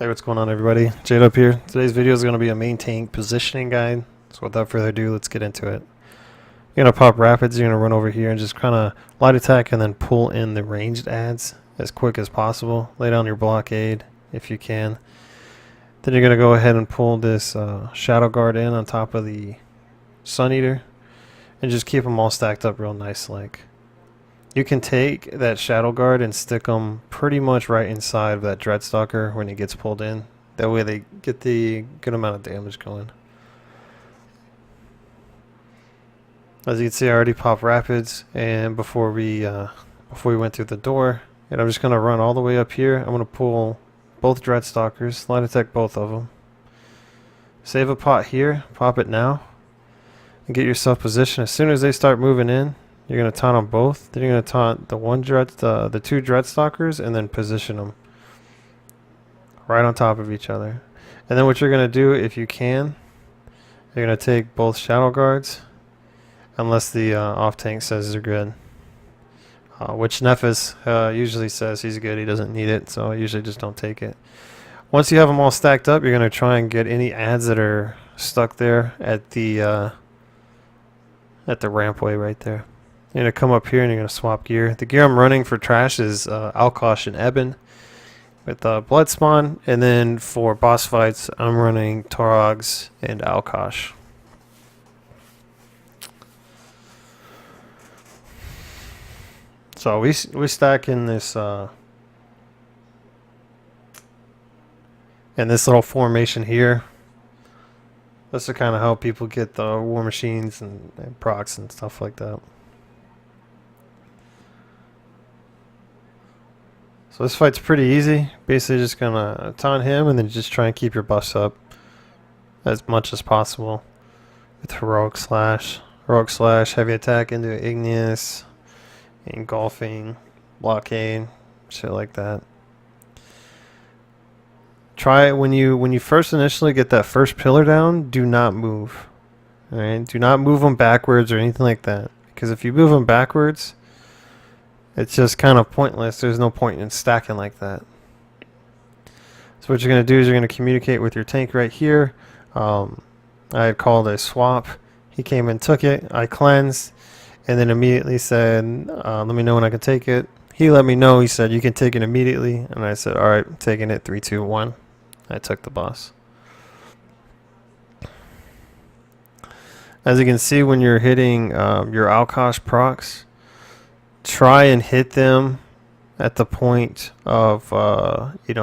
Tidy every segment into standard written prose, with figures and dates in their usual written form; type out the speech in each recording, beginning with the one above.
Hey, what's going on, everybody? Jade up here. Today's video is going to be a main tank positioning guide. So without further ado, let's get into it. You're going to pop rapids. You're going to run over here and just kind of light attack and then pull in the ranged adds as quick as possible. Lay down your blockade if you can. Then you're going to go ahead and pull this shadow guard in on top of the sun eater and just keep them all stacked up real nice like. You can take that shadow guard and stick them pretty much right inside of that dreadstalker when it gets pulled in. That way they get the good amount of damage going. As you can see, I already popped rapids, and before we went through the door, and I'm just gonna run all the way up here. I'm gonna pull both dreadstalkers, light attack both of them. Save a pot here, pop it now, and get yourself positioned. As soon as they start moving in, you're going to taunt them both. Then you're going to taunt the two dreadstalkers and then position them right on top of each other. And then what you're going to do, if you can, you're going to take both shadow guards, unless the off tank says they're good. Which Nephis usually says he's good. He doesn't need it, so I usually just don't take it. Once you have them all stacked up, you're going to try and get any adds that are stuck there at the rampway right there. You're going to come up here and you're going to swap gear. The gear I'm running for trash is Alkosh and Eben with Blood Spawn. And then for boss fights, I'm running Torogs and Alkosh. So we stack in this little formation here. That's to kind of help people get the war machines and procs and stuff like that. So this fight's pretty easy. Basically just gonna taunt him and then just try and keep your buffs up as much as possible with heroic slash, heavy attack into igneous, engulfing, blockade, shit like that. Try it when you first initially get that first pillar down. Do not move. All right, do not move them backwards or anything like that, because if you move them backwards, it's just kind of pointless. There's no point in stacking like that. So what you're going to do is you're going to communicate with your tank right here. I had called a swap. He came and took it. I cleansed and then immediately said, let me know when I can take it. He let me know. He said, you can take it immediately. And I said, all right, I'm taking it. 3, 2, 1. I took the boss. As you can see, when you're hitting your Alkosh procs, try and hit them at the point of,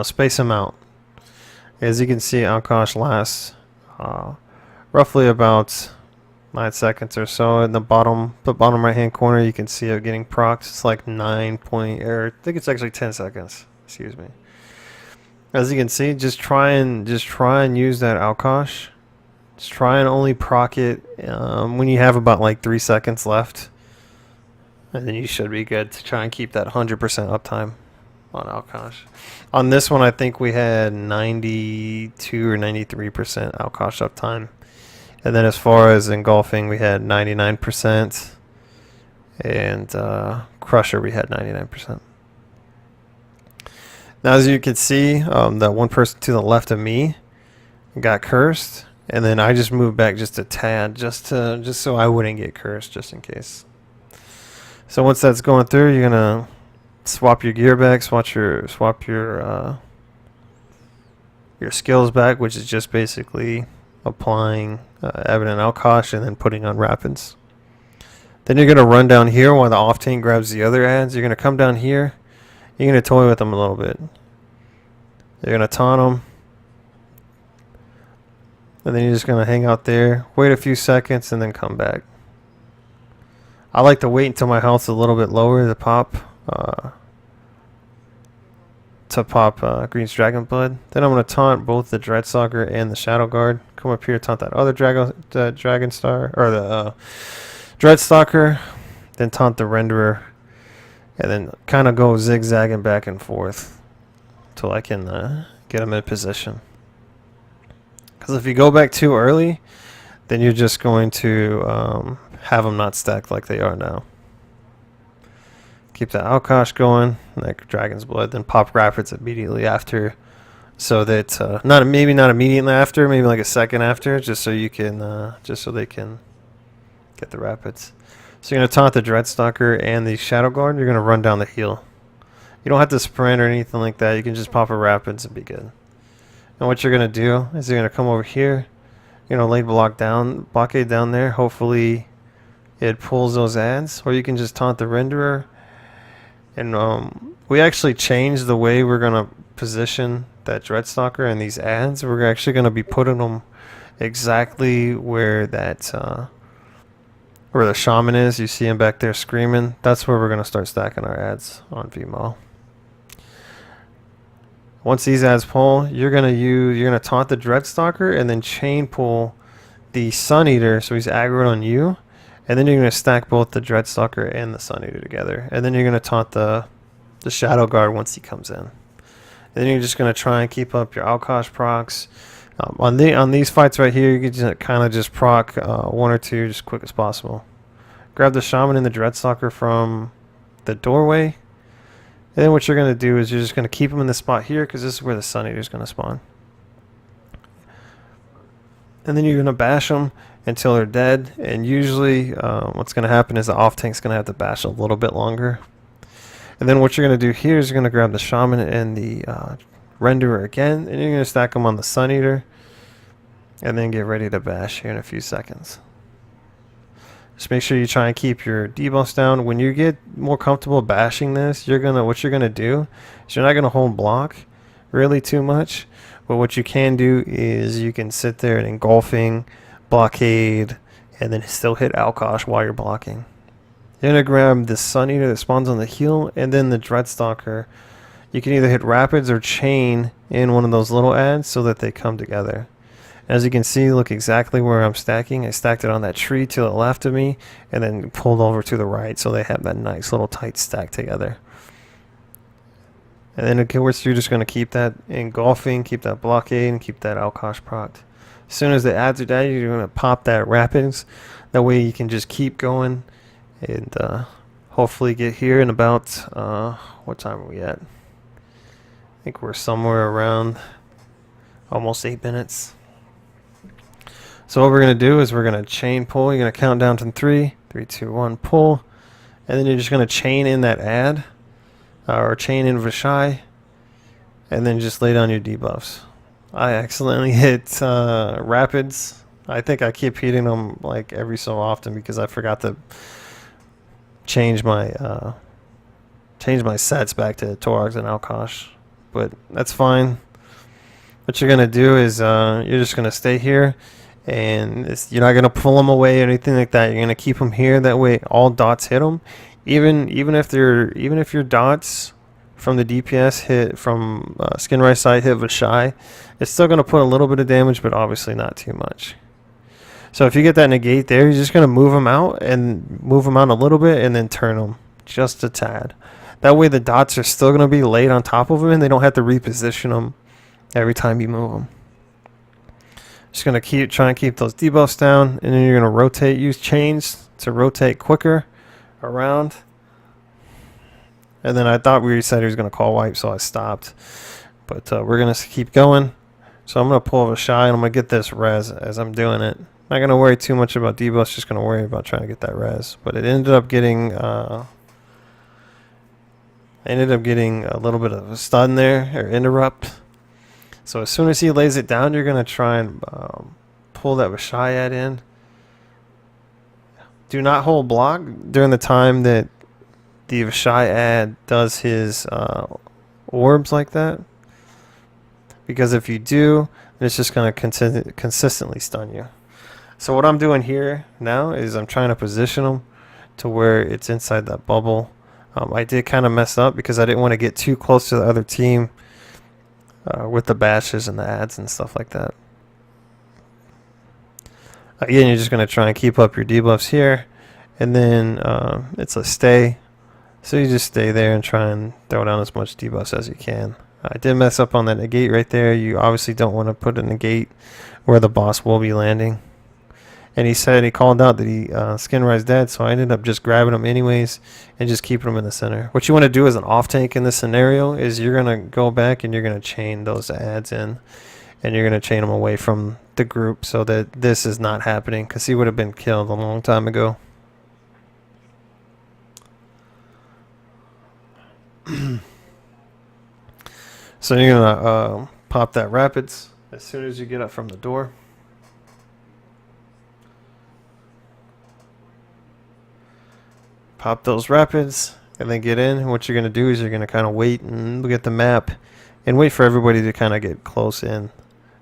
space them out. As you can see, Alkosh lasts roughly about 9 seconds or so. In the bottom right hand corner, you can see it getting procs. It's like 9 point, or I think it's actually 10 seconds. Excuse me. As you can see, just try and use that Alkosh. Just try and only proc it when you have about like 3 seconds left. And then you should be good to try and keep that 100% uptime on Alkosh. On this one, I think we had 92 or 93% Alkosh uptime. And then as far as engulfing, we had 99%. And Crusher, we had 99%. Now, as you can see, that one person to the left of me got cursed. And then I just moved back just a tad, just so I wouldn't get cursed, just in case. So once that's going through, you're gonna swap your gear back, swap your skills back, which is just basically applying Evident Alkosh and then putting on rapids. Then you're gonna run down here while the off tank grabs the other adds. You're gonna come down here. You're gonna toy with them a little bit. You're gonna taunt them, and then you're just gonna hang out there, wait a few seconds, and then come back. I like to wait until my health's a little bit lower to pop Green's Dragon Blood. Then I'm going to taunt both the Dreadstalker and the Shadow Guard. Come up here, taunt that other Dragon Star, or the Dreadstalker. Then taunt the Renderer. And then kind of go zigzagging back and forth until I can get them in position. Because if you go back too early, then you're just going to have them not stacked like they are now. Keep that Alkosh going, like Dragon's Blood, then pop Rapids immediately after so that not immediately after, maybe like a second after, just so you can just so they can get the rapids. So you're gonna taunt the Dreadstalker and the Shadow Guard. You're gonna run down the heel. You don't have to sprint or anything like that. You can just pop a rapids and be good. And what you're gonna do is you're gonna come over here. You're gonna lay blockade down there. Hopefully, it pulls those ads, or you can just taunt the renderer. And we actually changed the way we're gonna position that Dreadstalker and these ads. We're actually gonna be putting them exactly where that where the shaman is. You see him back there screaming. That's where we're gonna start stacking our ads on VMOL. Once these ads pull, you're gonna taunt the Dreadstalker and then chain pull the Sun Eater, so he's aggroed on you. And then you're going to stack both the Dreadstalker and the Sun Eater together. And then you're going to taunt the Shadow Guard once he comes in. And then you're just going to try and keep up your Alkosh procs. On these fights right here, you can just kind of just proc one or two just quick as possible. Grab the Shaman and the Dreadstalker from the doorway. And then what you're going to do is you're just going to keep them in the spot here, because this is where the Sun Eater is going to spawn. And then you're going to bash them until they're dead. And usually what's going to happen is the off tank's going to have to bash a little bit longer. And then what you're going to do here is you're going to grab the Shaman and the Renderer again, and you're going to stack them on the Sun Eater, and then get ready to bash here in a few seconds. Just make sure you try and keep your debuffs down. When you get more comfortable bashing this, what you're gonna do is you're not gonna hold block really too much. But what you can do is you can sit there and engulfing, blockade, and then still hit Alkosh while you're blocking. You're gonna grab the Sun Eater that spawns on the heel, and then the Dreadstalker. You can either hit rapids or chain in one of those little ads so that they come together. As you can see, look exactly where I'm stacking. I stacked it on that tree to the left of me, and then pulled over to the right, so they have that nice little tight stack together. And then of course you're just going to keep that engulfing, keep that blockade, and keep that Alkosh proc. As soon as the ads are dead, you're going to pop that rapids. That way you can just keep going, and hopefully get here in about, what time are we at? I think we're somewhere around almost 8 minutes. So what we're going to do is we're going to chain pull. You're going to count down to 3, 3, 2, 1, pull. And then you're just going to chain in that ad, or chain in Vashai, and then just lay down your debuffs. I accidentally hit rapids. I think I keep hitting them like every so often because I forgot to change my sets back to Torogs and Alkosh. But that's fine. What you're going to do is you're just going to stay here. And you're not going to pull them away or anything like that. You're going to keep them here. That way all dots hit them. Even if your dots from the DPS hit from Skin Right side hit Vashai, it's still going to put a little bit of damage, but obviously not too much. So if you get that negate there, you're just going to move them out a little bit, and then turn them just a tad. That way the dots are still going to be laid on top of them, and they don't have to reposition them every time you move them. Just going to try and keep those debuffs down, and then you're going to rotate, use chains to rotate quicker around. And then I thought we said he was going to call wipe, so I stopped. But we're going to keep going. So I'm going to pull a shy, and I'm going to get this res as I'm doing it. Not going to worry too much about debuffs, just going to worry about trying to get that res. But it ended up getting a little bit of a stun there, or interrupt. So as soon as he lays it down, you're going to try and pull that Vashai ad in. Do not hold block during the time that the Vashai ad does his orbs like that. Because if you do, it's just going to consistently stun you. So what I'm doing here now is I'm trying to position him to where it's inside that bubble. I did kind of mess up because I didn't want to get too close to the other team. With the bashes and the ads and stuff like that. Again, you're just going to try and keep up your debuffs here, and then it's a stay, so you just stay there and try and throw down as much debuffs as you can. I did mess up on that negate right there. You obviously don't want to put a negate where the boss will be landing. and he called out that Skinrise dead, so I ended up just grabbing him anyways and just keeping him in the center. What you want to do as an off tank in this scenario is you're gonna go back and you're gonna chain those ads in, and you're gonna chain them away from the group so that this is not happening, because he would have been killed a long time ago. So you're gonna pop that rapids as soon as you get up from the door. Pop those rapids and then get in. And what you're gonna do is you're gonna kind of wait and look at the map and wait for everybody to kind of get close in.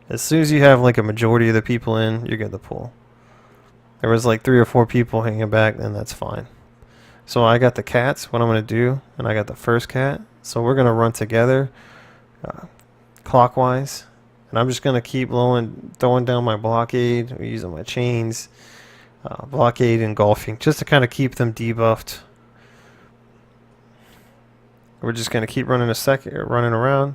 As soon as you have like a majority of the people in, you're good to pull. There was like 3 or 4 people hanging back, and that's fine. So I got the cats, what I'm going to do, and I got the first cat. So we're going to run together clockwise. And I'm just going to keep throwing down my blockade, using my chains, blockade, engulfing, just to kind of keep them debuffed. We're just going to keep running running around.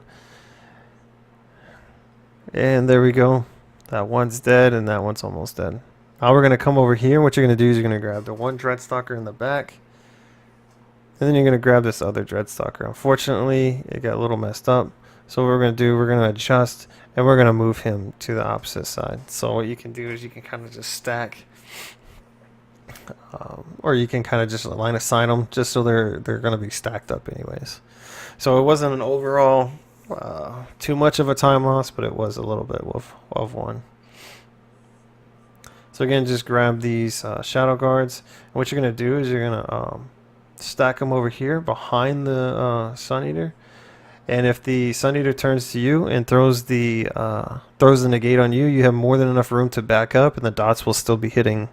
And there we go. That one's dead, and that one's almost dead. Now we're going to come over here. What you're going to do is you're going to grab the one Dreadstalker in the back. And then you're going to grab this other Dreadstalker. Unfortunately, it got a little messed up. So what we're going to do, we're going to adjust, and we're going to move him to the opposite side. So what you can do is you can kind of just stack. Or you can kind of just line assign them just so they're going to be stacked up anyways. So it wasn't an overall too much of a time loss, but it was a little bit of one. So again, just grab these Shadow Guards. And what you're going to do is you're going to stack them over here behind the Sun Eater. And if the Sun Eater turns to you and throws the negate on you, you have more than enough room to back up, and the dots will still be hitting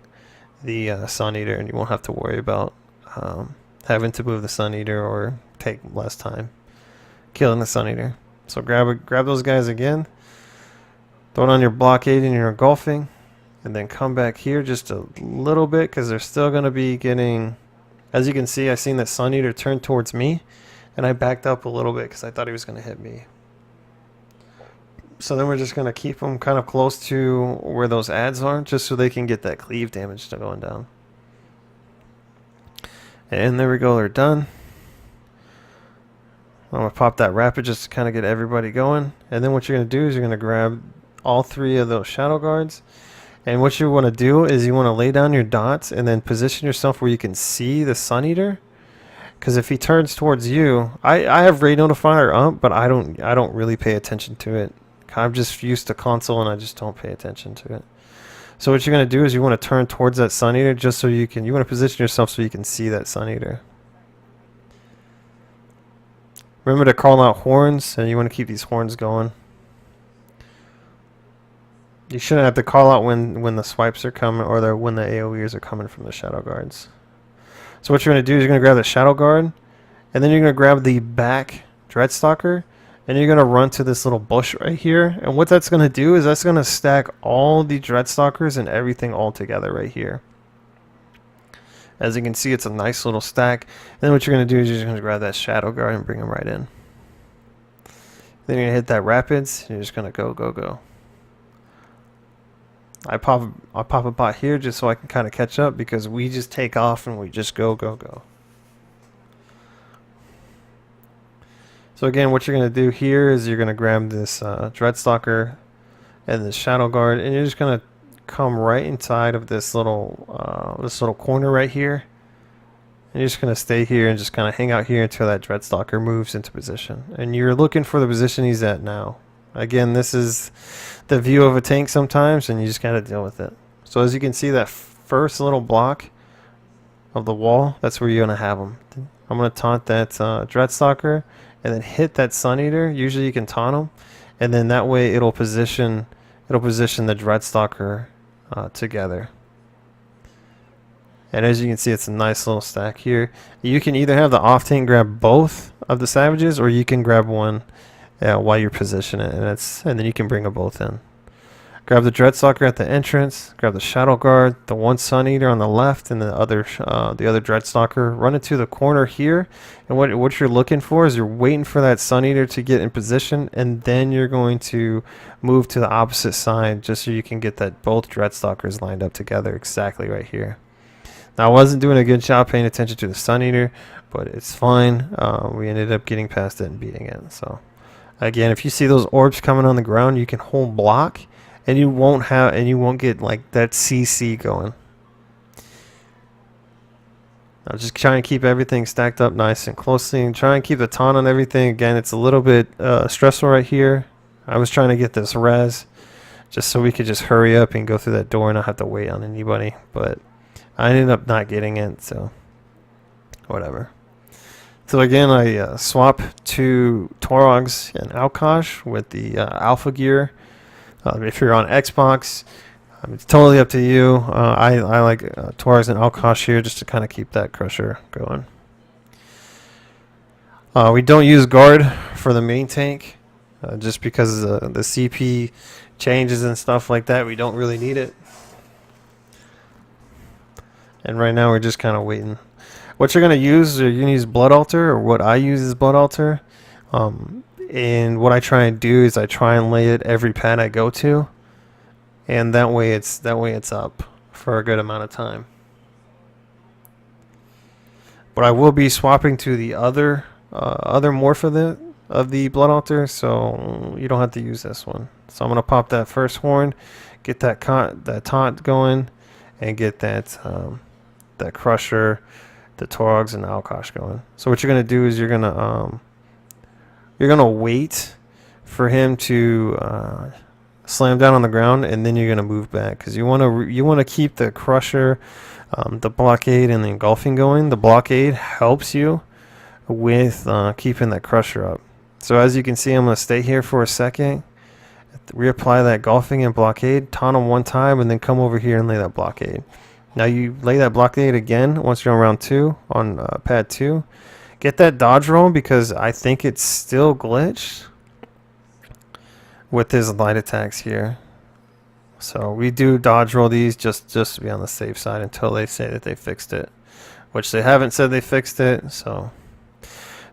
the Sun Eater, and you won't have to worry about having to move the Sun Eater or take less time killing the Sun Eater. So grab those guys again, throw it on your blockade and your engulfing, and then come back here just a little bit, because they're still going to be getting, as you can see, I seen that Sun Eater turn towards me, and I backed up a little bit because I thought he was going to hit me. So then we're just going to keep them kind of close to where those ads are, just so they can get that cleave damage to going down. And there we go, they're done. I'm going to pop that rapid just to kind of get everybody going. And then what you're going to do is you're going to grab all 3 of those Shadow Guards. And what you want to do is you want to lay down your dots and then position yourself where you can see the Sun Eater. Because if he turns towards you, I have Raid Notifier up, but I don't really pay attention to it. I'm just used to console, and I just don't pay attention to it. So what you're going to do is you want to turn towards that Sun Eater just so you want to position yourself so you can see that Sun Eater. Remember to call out horns, and you want to keep these horns going. You shouldn't have to call out when the swipes are coming, or when the AoEs are coming from the Shadow Guards. So what you're going to do is you're going to grab the Shadow Guard, and then you're going to grab the back Dreadstalker, and you're going to run to this little bush right here. And what that's going to do is that's going to stack all the Dreadstalkers and everything all together right here. As you can see, it's a nice little stack. And then what you're going to do is you're just going to grab that Shadow Guard and bring him right in. Then you're going to hit that Rapids, and you're just going to go. I'll pop a bot here just so I can kind of catch up, because we just take off and we just go. So again, what you're going to do here is you're going to grab this Dreadstalker and this Shadow Guard, and you're just going to come right inside of this little corner right here. And you're just going to stay here and just kind of hang out here until that Dreadstalker moves into position. And you're looking for the position he's at now. Again, this is the view of a tank sometimes, and you just got to deal with it. So as you can see, that first little block of the wall, that's where you're going to have him. I'm going to taunt that Dreadstalker, and then hit that Sun Eater. Usually you can taunt him, and then that way it'll position the Dreadstalker together. And as you can see, it's a nice little stack here. You can either have the off tank grab both of the savages, or you can grab one while you're positioning it, and then you can bring them both in. Grab the Dreadstalker at the entrance. Grab the Shadow Guard, the one Sun Eater on the left, and the other Dreadstalker. Run it to the corner here. And what you're looking for is you're waiting for that Sun Eater to get in position, and then you're going to move to the opposite side just so you can get that both Dreadstalkers lined up together exactly right here. Now, I wasn't doing a good job paying attention to the Sun Eater, but it's fine. We ended up getting past it and beating it. So, again, if you see those orbs coming on the ground, you can hold block. And you won't get like that CC going. Now just try and keep everything stacked up nice and closely, and try and keep the taunt on everything. Again, it's a little bit stressful right here. I was trying to get this res just so we could just hurry up and go through that door and not have to wait on anybody. But I ended up not getting it, so whatever. So again, I swap to Torogs and Alkosh with the Alpha gear. If you're on Xbox, it's totally up to you. I like Torogs and Alkosh here just to kind of keep that crusher going. We don't use guard for the main tank just because the CP changes and stuff like that. We don't really need it. And right now we're just kind of waiting. What you're going to use, you're going to use Blood Altar, or what I use is Blood Altar. And what I try and do is I try and lay it every pad I go to, and that way it's up for a good amount of time. But I will be swapping to the other morph of the Blood Altar, so you don't have to use this one. So I'm gonna pop that first horn, get that taunt going, and get that crusher, the Torogs and Alkosh going. So what you're gonna do is you're gonna wait for him to slam down on the ground, and then you're gonna move back because you wanna keep the crusher, the blockade, and the engulfing going. The blockade helps you with keeping that crusher up. So as you can see, I'm gonna stay here for a second, reapply that engulfing and blockade, taunt him one time, and then come over here and lay that blockade. Now you lay that blockade again once you're on round 2 on pad 2. Get that dodge roll because I think it's still glitched with his light attacks here. So we do dodge roll these just to be on the safe side until they say that they fixed it, which they haven't said they fixed it. So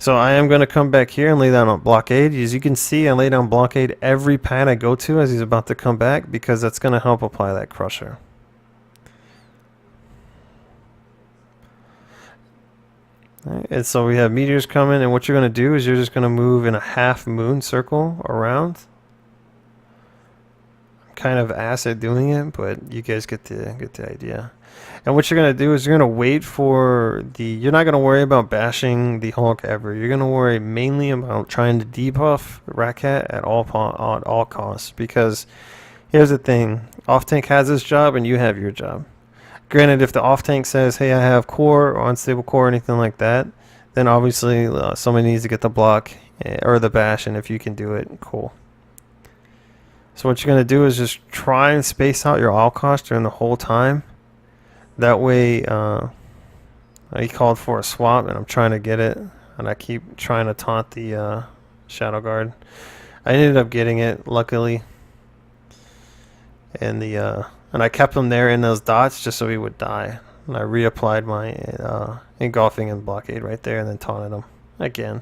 I am going to come back here and lay down a blockade. As you can see, I lay down blockade every pad I go to as he's about to come back because that's going to help apply that crusher. And so we have meteors coming, and what you're going to do is you're just going to move in a half moon circle around. I'm kind of ass at doing it, but you guys get the idea. And what you're going to do is you're going to wait for you're not going to worry about bashing the Hulk ever. You're going to worry mainly about trying to debuff Ratcat at all costs, because here's the thing. Off-tank has his job and you have your job. Granted, if the off-tank says, hey, I have core or unstable core or anything like that, then obviously somebody needs to get the block or the bash, and if you can do it, cool. So what you're going to do is just try and space out your Alkosh during the whole time. That way, he called for a swap, and I'm trying to get it, and I keep trying to taunt the Shadow Guard. I ended up getting it, luckily. And and I kept him there in those dots just so he would die. And I reapplied my engulfing and blockade right there, and then taunted him again.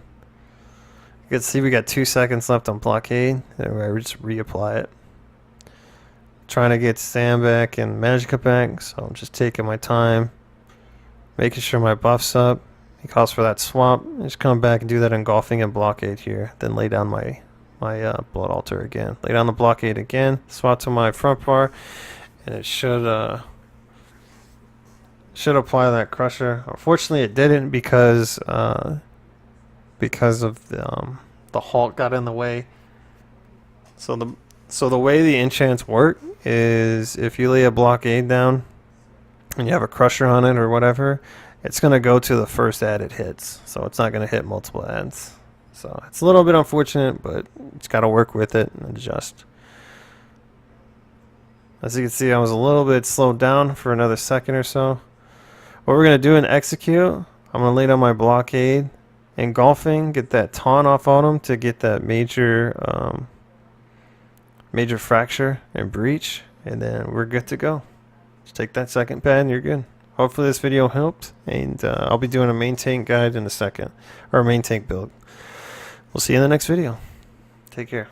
You can see we got 2 seconds left on blockade, and I just reapply it. Trying to get Sam back and Magica back, so I'm just taking my time, making sure my buff's up. He calls for that swap. Just come back and do that engulfing and blockade here, then lay down my Blood Altar again. Lay down the blockade again, swap to my front bar, and it should apply that crusher. Unfortunately, it didn't because of the Hulk got in the way. So the way the enchants work is if you lay a blockade down and you have a crusher on it or whatever, it's going to go to the first ad it hits. So it's not going to hit multiple ads. So it's a little bit unfortunate, but it's got to work with it and adjust. As you can see, I was a little bit slowed down for another second or so. What we're going to do in execute, I'm going to lay down my blockade, engulfing, get that taunt off on him to get that major major fracture and breach, and then we're good to go. Just take that second pad and you're good. Hopefully this video helped, and I'll be doing a main tank guide in a second, or a main tank build. We'll see you in the next video. Take care.